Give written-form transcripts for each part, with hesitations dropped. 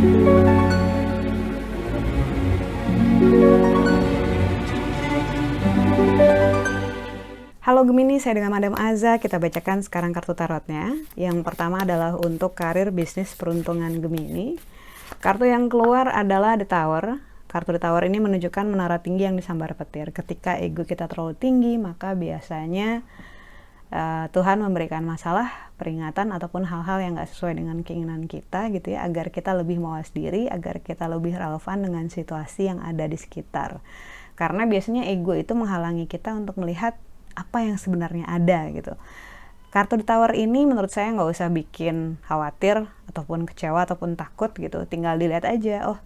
Halo Gemini, saya dengan Madam Aza. Kita bacakan sekarang kartu tarotnya. Yang pertama adalah untuk karir, bisnis, peruntungan Gemini. Kartu yang keluar adalah The Tower. Kartu The Tower ini menunjukkan menara tinggi yang disambar petir. Ketika ego kita terlalu tinggi, maka biasanya Tuhan memberikan masalah, peringatan, ataupun hal-hal yang gak sesuai dengan keinginan kita gitu ya, agar kita lebih mawas diri, agar kita lebih relevan dengan situasi yang ada di sekitar. Karena biasanya ego itu menghalangi kita untuk melihat apa yang sebenarnya ada gitu. Kartu The Tower ini menurut saya nggak usah bikin khawatir ataupun kecewa ataupun takut gitu. Tinggal dilihat aja, oh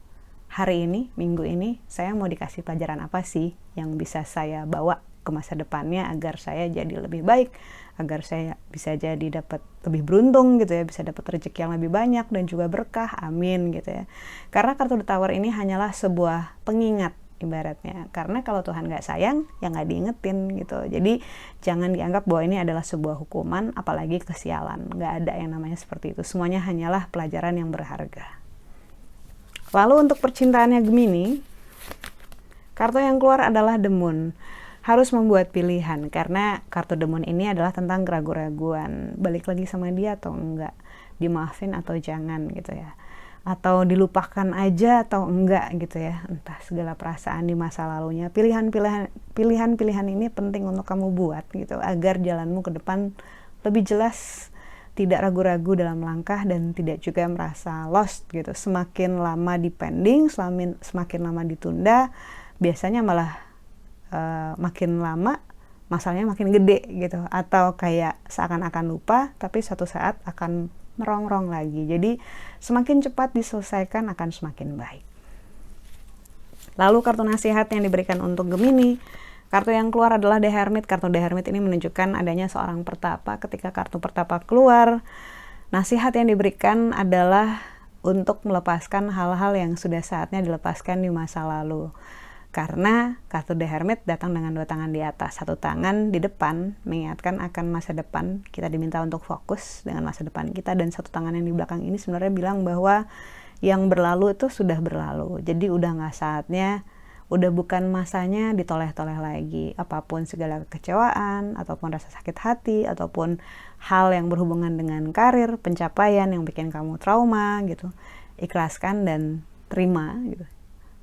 hari ini, minggu ini saya mau dikasih pelajaran apa sih yang bisa saya bawa ke masa depannya agar saya jadi lebih baik, agar saya bisa jadi dapat lebih beruntung gitu ya, bisa dapat rezeki yang lebih banyak dan juga berkah, amin gitu ya. Karena kartu The Tower ini hanyalah sebuah pengingat ibaratnya, karena kalau Tuhan nggak sayang ya nggak diingetin gitu. Jadi jangan dianggap bahwa ini adalah sebuah hukuman, apalagi kesialan. Nggak ada yang namanya seperti itu, semuanya hanyalah pelajaran yang berharga. Lalu untuk percintaannya Gemini, kartu yang keluar adalah The Moon. Harus membuat pilihan, karena kartu The Moon ini adalah tentang keraguan-raguan, balik lagi sama dia atau enggak, dimaafin atau jangan gitu ya, atau dilupakan aja atau enggak gitu ya, entah segala perasaan di masa lalunya. Pilihan-pilihan ini penting untuk kamu buat gitu, agar jalanmu ke depan lebih jelas, tidak ragu-ragu dalam langkah dan tidak juga merasa lost gitu. Semakin lama dipending, semakin lama ditunda, biasanya malah makin lama masalahnya makin gede gitu, atau kayak seakan-akan lupa tapi suatu saat akan merongrong lagi. Jadi semakin cepat diselesaikan akan semakin baik. Lalu kartu nasihat yang diberikan untuk Gemini, kartu yang keluar adalah The Hermit. Kartu The Hermit ini menunjukkan adanya seorang pertapa. Ketika kartu pertapa keluar, nasihat yang diberikan adalah untuk melepaskan hal-hal yang sudah saatnya dilepaskan di masa lalu. Karena kartu The Hermit datang dengan dua tangan di atas, satu tangan di depan mengingatkan akan masa depan, kita diminta untuk fokus dengan masa depan kita, dan satu tangan yang di belakang ini sebenarnya bilang bahwa yang berlalu itu sudah berlalu, jadi udah gak saatnya, udah bukan masanya ditoleh-toleh lagi. Apapun segala kekecewaan ataupun rasa sakit hati ataupun hal yang berhubungan dengan karir, pencapaian yang bikin kamu trauma gitu, ikhlaskan dan terima gitu.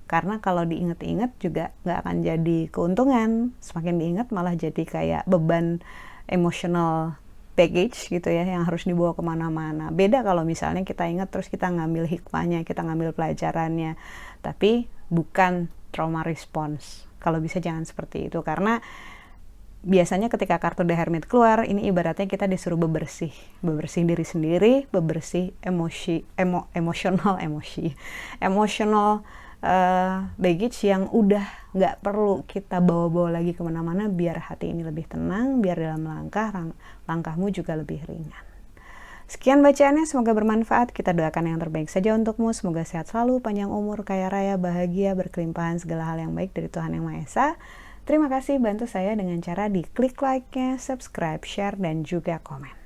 Karena kalau diinget-inget juga nggak akan jadi keuntungan, semakin diinget malah jadi kayak beban emotional baggage gitu ya, yang harus dibawa kemana-mana. Beda kalau misalnya kita ingat terus kita ngambil hikmahnya, kita ngambil pelajarannya, tapi bukan trauma response. Kalau bisa jangan seperti itu, karena biasanya ketika kartu The Hermit keluar, ini ibaratnya kita disuruh bebersih diri sendiri, bebersih emotional baggage yang udah nggak perlu kita bawa-bawa lagi kemana-mana, biar hati ini lebih tenang, biar dalam langkahmu juga lebih ringan. Sekian bacaannya, semoga bermanfaat. Kita doakan yang terbaik saja untukmu. Semoga sehat selalu, panjang umur, kaya raya, bahagia, berkelimpahan segala hal yang baik dari Tuhan Yang Maha Esa. Terima kasih, bantu saya dengan cara di klik like-nya, subscribe, share, dan juga komen.